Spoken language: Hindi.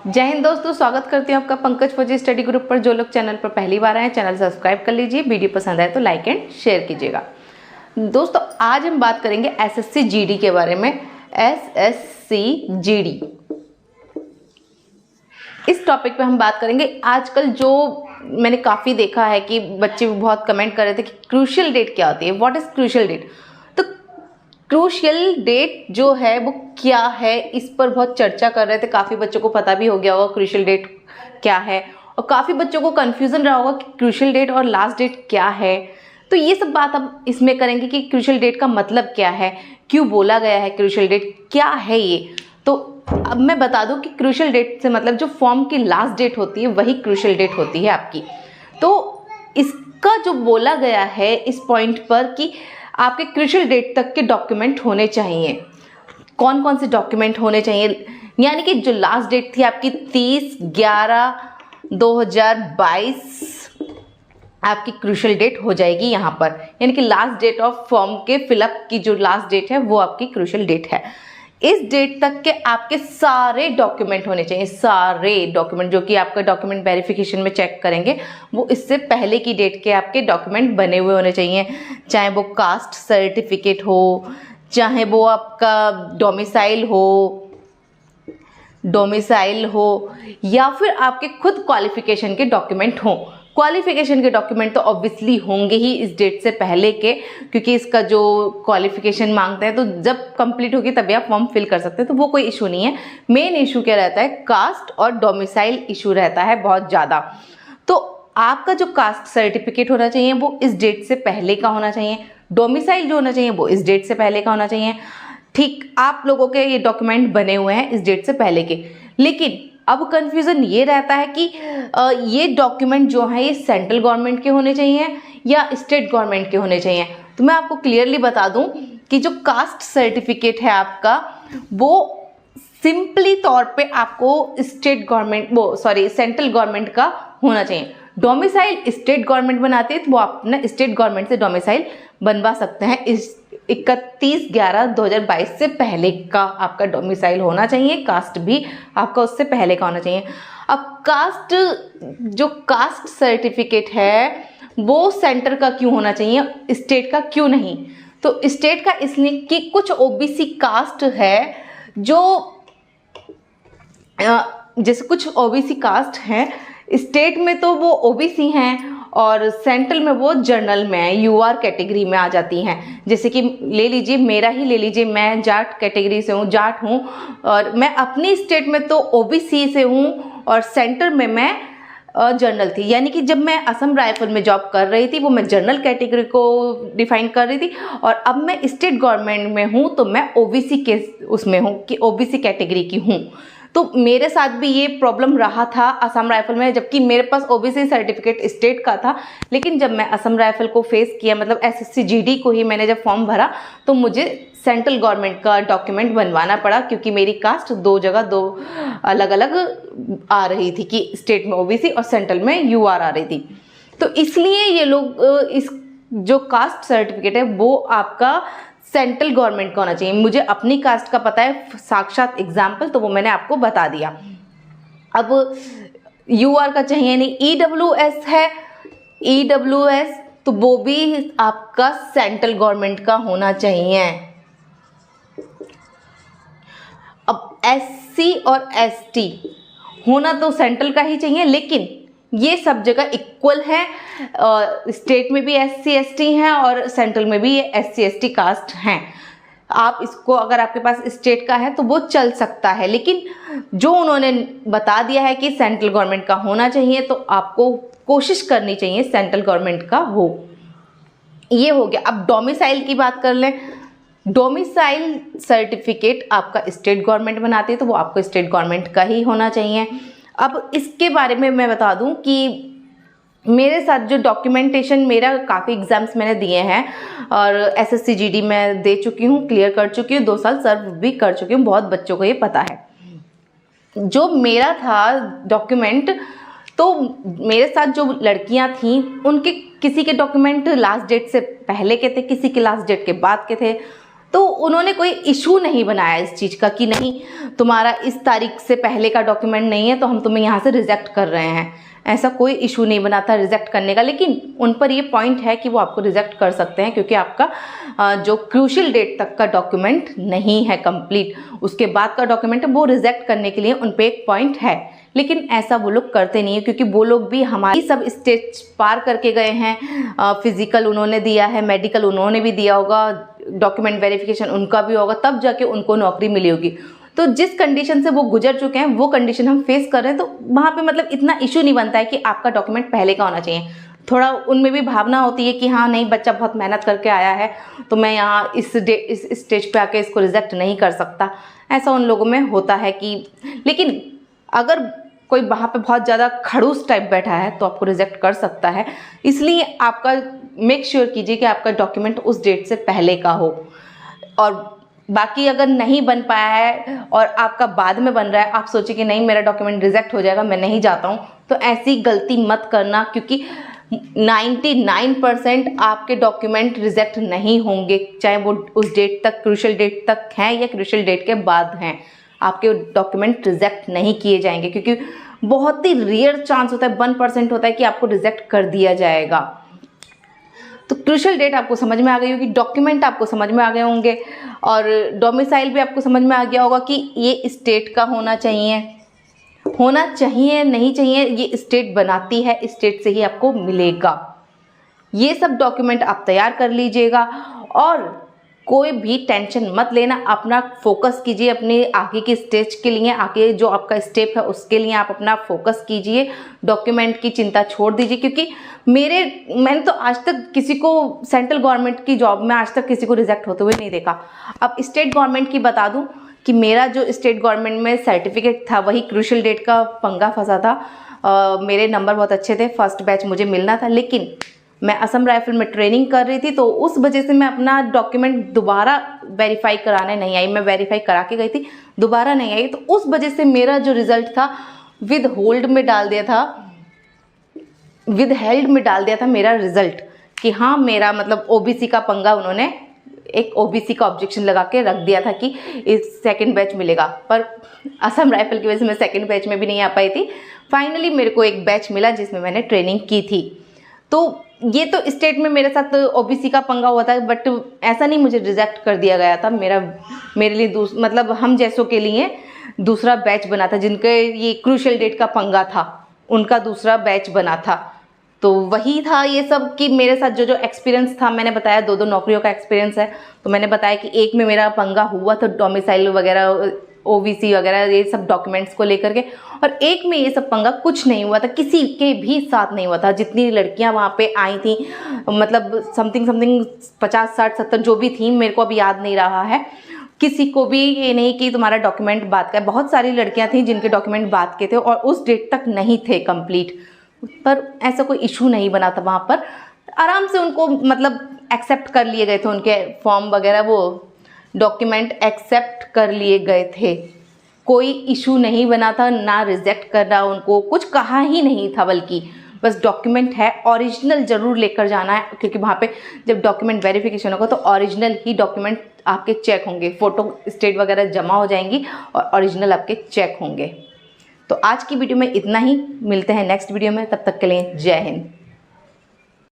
जय हिंद दोस्तों, स्वागत करती हूँ आपका पंकज फौजी स्टडी ग्रुप पर। जो लोग चैनल पर पहली बार आए हैं, चैनल सब्सक्राइब कर लीजिए। वीडियो पसंद आए तो लाइक एंड शेयर कीजिएगा। दोस्तों, आज हम बात करेंगे एसएससी जीडी के बारे में। एसएससी जीडी, इस टॉपिक पे हम बात करेंगे। आजकल जो मैंने काफ़ी देखा है कि बच्चे बहुत कमेंट कर रहे थे कि क्रूशियल डेट क्या होती है, व्हाट इज़ क्रूशियल डेट। तो क्रूशियल डेट जो है वो क्या है, इस पर बहुत चर्चा कर रहे थे। काफ़ी बच्चों को पता भी हो गया होगा क्रूशियल डेट क्या है, और काफ़ी बच्चों को कन्फ्यूज़न रहा होगा कि क्रूशियल डेट और लास्ट डेट क्या है। तो ये सब बात अब इसमें करेंगे कि क्रूशियल डेट का मतलब क्या है, क्यों बोला गया है क्रूशियल डेट, क्या है ये। तो अब मैं बता दूं कि क्रूशियल डेट से मतलब जो फॉर्म की लास्ट डेट होती है वही क्रूशियल डेट होती है आपकी। तो इसका जो बोला गया है इस पॉइंट पर कि आपके क्रूशियल डेट तक के डॉक्यूमेंट होने चाहिए। कौन कौन से डॉक्यूमेंट होने चाहिए, यानी कि जो लास्ट डेट थी आपकी 30/11/2022 आपकी क्रूशियल डेट हो जाएगी यहाँ पर। यानी कि लास्ट डेट ऑफ फॉर्म के फिलअप की जो लास्ट डेट है वो आपकी क्रूशियल डेट है। इस डेट तक के आपके सारे डॉक्यूमेंट होने चाहिए, सारे डॉक्यूमेंट जो कि आपका डॉक्यूमेंट वेरिफिकेशन में चेक करेंगे वो इससे पहले की डेट के आपके डॉक्यूमेंट बने हुए होने चाहिए। चाहे वो कास्ट सर्टिफिकेट हो, चाहे वो आपका डोमिसाइल हो या फिर आपके खुद क्वालिफिकेशन के डॉक्यूमेंट हों। क्वालिफिकेशन के डॉक्यूमेंट तो ऑब्वियसली होंगे ही इस डेट से पहले के, क्योंकि इसका जो क्वालिफिकेशन मांगते हैं तो जब कंप्लीट होगी तभी आप फॉर्म फिल कर सकते हैं, तो वो कोई इशू नहीं है। मेन इशू क्या रहता है, कास्ट और डोमिसाइल इशू रहता है बहुत ज़्यादा। तो आपका जो कास्ट सर्टिफिकेट होना चाहिए वो इस डेट से पहले का होना चाहिए, डोमिसाइल जो होना चाहिए वो इस डेट से पहले का होना चाहिए। ठीक, आप लोगों के ये डॉक्यूमेंट बने हुए हैं इस डेट से पहले के। लेकिन अब कंफ्यूजन ये रहता है कि ये डॉक्यूमेंट जो है ये सेंट्रल गवर्नमेंट के होने चाहिए या स्टेट गवर्नमेंट के होने चाहिए। तो मैं आपको क्लियरली बता दूं कि जो कास्ट सर्टिफिकेट है आपका वो सिंपली तौर पे आपको सेंट्रल गवर्नमेंट का होना चाहिए। डोमिसाइल स्टेट गवर्नमेंट बनाती है तो वो अपना स्टेट गवर्नमेंट से डोमिसाइल बनवा सकते हैं। इस 31/11/2022 से पहले का आपका डोमिसाइल होना चाहिए। कास्ट भी आपका उससे पहले का होना चाहिए। अब जो कास्ट सर्टिफिकेट है वो सेंटर का क्यों होना चाहिए, स्टेट का क्यों नहीं। तो स्टेट का इसलिए कि कुछ ओबीसी कास्ट है जो जैसे कुछ ओबीसी कास्ट हैं स्टेट में तो वो ओबीसी हैं और सेंट्रल में वो जनरल में है, यूआर कैटेगरी में आ जाती हैं। जैसे कि ले लीजिए, मेरा ही ले लीजिए, मैं जाट कैटेगरी से हूँ, जाट हूँ, और मैं अपनी स्टेट में तो ओबीसी से हूँ और सेंटर में मैं जनरल थी। यानी कि जब मैं असम राइफल में जॉब कर रही थी वो मैं जनरल कैटेगरी को डिफाइन कर रही थी, और अब मैं स्टेट गवर्नमेंट में हूँ तो मैं ओबीसी के उसमें हूँ कि ओबीसी कैटेगरी की हूँ। तो मेरे साथ भी ये प्रॉब्लम रहा था असम राइफल में, जबकि मेरे पास ओबीसी सर्टिफिकेट स्टेट का था। लेकिन जब मैं असम राइफल को फेस किया, मतलब एसएससी जीडी को ही मैंने जब फॉर्म भरा, तो मुझे सेंट्रल गवर्नमेंट का डॉक्यूमेंट बनवाना पड़ा, क्योंकि मेरी कास्ट दो अलग अलग आ रही थी कि स्टेट में ओबीसी और सेंट्रल में यूआर आ रही थी। तो इसलिए ये लोग इस जो कास्ट सर्टिफिकेट है वो आपका सेंट्रल गवर्नमेंट का होना चाहिए। मुझे अपनी कास्ट का पता है, साक्षात एग्जाम्पल, तो वो मैंने आपको बता दिया। अब यूआर का चाहिए नहीं, ईडब्ल्यूएस है, ईडब्ल्यूएस तो वो भी आपका सेंट्रल गवर्नमेंट का होना चाहिए। अब एससी और एसटी होना तो सेंट्रल का ही चाहिए, लेकिन ये सब जगह इक्वल है। स्टेट में भी एससी एसटी हैं और सेंट्रल में भी एससी एसटी कास्ट हैं। आप इसको, अगर आपके पास स्टेट का है तो वो चल सकता है, लेकिन जो उन्होंने बता दिया है कि सेंट्रल गवर्नमेंट का होना चाहिए तो आपको कोशिश करनी चाहिए सेंट्रल गवर्नमेंट का हो। ये हो गया। अब डोमिसाइल की बात कर लें। डोमिसाइल सर्टिफिकेट आपका स्टेट गवर्नमेंट बनाती है तो वो आपको स्टेट गवर्नमेंट का ही होना चाहिए। अब इसके बारे में मैं बता दूं कि मेरे साथ जो डॉक्यूमेंटेशन, मेरा काफ़ी एग्ज़ाम्स मैंने दिए हैं और एसएससी जीडी में दे चुकी हूँ, क्लियर कर चुकी हूँ, 2 साल सर्व भी कर चुकी हूँ। बहुत बच्चों को ये पता है। जो मेरा था डॉक्यूमेंट, तो मेरे साथ जो लड़कियां थीं उनके किसी के डॉक्यूमेंट लास्ट डेट से पहले के थे, किसी के लास्ट डेट के बाद के थे। तो उन्होंने कोई इशू नहीं बनाया इस चीज़ का कि नहीं तुम्हारा इस तारीख से पहले का डॉक्यूमेंट नहीं है तो हम तुम्हें यहाँ से रिजेक्ट कर रहे हैं। ऐसा कोई इशू नहीं बना था रिजेक्ट करने का, लेकिन उन पर ये पॉइंट है कि वो आपको रिजेक्ट कर सकते हैं क्योंकि आपका जो क्रूशियल डेट तक का डॉक्यूमेंट नहीं है कंप्लीट, उसके बाद का डॉक्यूमेंट वो रिजेक्ट करने के लिए उन पर एक पॉइंट है। लेकिन ऐसा वो लोग करते नहीं है क्योंकि वो लोग भी हमारी सब स्टेज पार करके गए हैं। फिजिकल उन्होंने दिया है, मेडिकल उन्होंने भी दिया होगा, डॉक्यूमेंट वेरिफिकेशन उनका भी होगा, तब जाके उनको नौकरी मिली होगी। तो जिस कंडीशन से वो गुजर चुके हैं वो कंडीशन हम फेस कर रहे हैं, तो वहाँ पे मतलब इतना इशू नहीं बनता है कि आपका डॉक्यूमेंट पहले का होना चाहिए। थोड़ा उनमें भी भावना होती है कि हाँ नहीं बच्चा बहुत मेहनत करके आया है तो मैं यहाँ इस स्टेज पे आके इसको रिजेक्ट नहीं कर सकता, ऐसा उन लोगों में होता है कि। लेकिन अगर कोई वहाँ पे बहुत ज़्यादा खड़ूस टाइप बैठा है तो आपको रिजेक्ट कर सकता है। इसलिए आपका मेक श्योर कीजिए कि आपका डॉक्यूमेंट उस डेट से पहले का हो। और बाकी अगर नहीं बन पाया है और आपका बाद में बन रहा है, आप सोचिए कि नहीं मेरा डॉक्यूमेंट रिजेक्ट हो जाएगा, मैं नहीं जाता हूँ, तो ऐसी गलती मत करना क्योंकि 99% आपके डॉक्यूमेंट रिजेक्ट नहीं होंगे, चाहे वो उस डेट तक क्रूशियल डेट तक हैं या क्रूशियल डेट के बाद हैं, आपके डॉक्यूमेंट रिजेक्ट नहीं किए जाएंगे। क्योंकि बहुत ही रेयर चांस होता है, 1% होता है कि आपको रिजेक्ट कर दिया जाएगा। तो क्रूशियल डेट आपको समझ में आ गई होगी, डॉक्यूमेंट आपको समझ में आ गए होंगे और डोमिसाइल भी आपको समझ में आ गया होगा कि ये स्टेट का होना चाहिए नहीं चाहिए, ये स्टेट बनाती है, स्टेट से ही आपको मिलेगा। ये सब डॉक्यूमेंट आप तैयार कर लीजिएगा और कोई भी टेंशन मत लेना, अपना फोकस कीजिए अपने आगे की स्टेज के लिए, आगे जो आपका स्टेप है उसके लिए आप अपना फोकस कीजिए, डॉक्यूमेंट की चिंता छोड़ दीजिए। क्योंकि मैंने तो आज तक किसी को सेंट्रल गवर्नमेंट की जॉब में आज तक किसी को रिजेक्ट होते हुए नहीं देखा। अब स्टेट गवर्नमेंट की बता दूं कि मेरा जो स्टेट गवर्नमेंट में सर्टिफिकेट था वही क्रूशियल डेट का पंगा फंसा था। मेरे नंबर बहुत अच्छे थे, फर्स्ट बैच मुझे मिलना था, लेकिन मैं असम राइफल में ट्रेनिंग कर रही थी तो उस वजह से मैं अपना डॉक्यूमेंट दोबारा वेरीफाई कराने नहीं आई। मैं वेरीफाई करा के गई थी, दोबारा नहीं आई, तो उस वजह से मेरा जो रिजल्ट था विद हेल्ड में डाल दिया था मेरा रिजल्ट कि हाँ मेरा मतलब ओबीसी का पंगा, उन्होंने एक ओबीसी का ऑब्जेक्शन लगा के रख दिया था कि इस सेकंड बैच मिलेगा। पर असम राइफल की वजह से मैं सेकंड बैच में भी नहीं आ पाई थी। फाइनली मेरे को एक बैच मिला जिसमें मैंने ट्रेनिंग की थी। तो ये तो स्टेट में मेरे साथ ओबीसी का पंगा हुआ था, बट ऐसा नहीं मुझे रिजेक्ट कर दिया गया था। मेरे लिए मतलब हम जैसों के लिए दूसरा बैच बना था, जिनके ये क्रूशियल डेट का पंगा था उनका दूसरा बैच बना था। तो वही था ये सब कि मेरे साथ जो एक्सपीरियंस था, मैंने बताया 2 नौकरियों का एक्सपीरियंस है, तो मैंने बताया कि एक में मेरा पंगा हुआ था डोमिसाइल वगैरह, ओबीसी वगैरह ये सब डॉक्यूमेंट्स को लेकर के, और एक में ये सब पंगा कुछ नहीं हुआ था, किसी के भी साथ नहीं हुआ था। जितनी लड़कियां वहाँ पे आई थी, मतलब समथिंग 50, 60, 70 जो भी थी, मेरे को अभी याद नहीं रहा है, किसी को भी ये नहीं कि तुम्हारा डॉक्यूमेंट बाद का है। बहुत सारी लड़कियां थी जिनके डॉक्यूमेंट बाद के थे और उस डेट तक नहीं थे कंप्लीट, पर ऐसा कोई इशू नहीं बना था। वहाँ पर आराम से उनको मतलब एक्सेप्ट कर लिए गए थे, उनके फॉर्म वगैरह वो डॉक्यूमेंट एक्सेप्ट कर लिए गए थे, कोई इशू नहीं बना था, ना रिजेक्ट करना उनको कुछ कहा ही नहीं था, बल्कि बस डॉक्यूमेंट है ओरिजिनल ज़रूर लेकर जाना है, क्योंकि वहाँ पे जब डॉक्यूमेंट वेरिफिकेशन होगा तो ओरिजिनल ही डॉक्यूमेंट आपके चेक होंगे, फ़ोटो स्टेट वगैरह जमा हो जाएंगी और ओरिजिनल आपके चेक होंगे। तो आज की वीडियो में इतना ही, मिलते हैं नेक्स्ट वीडियो में, तब तक के लिए जय हिंद।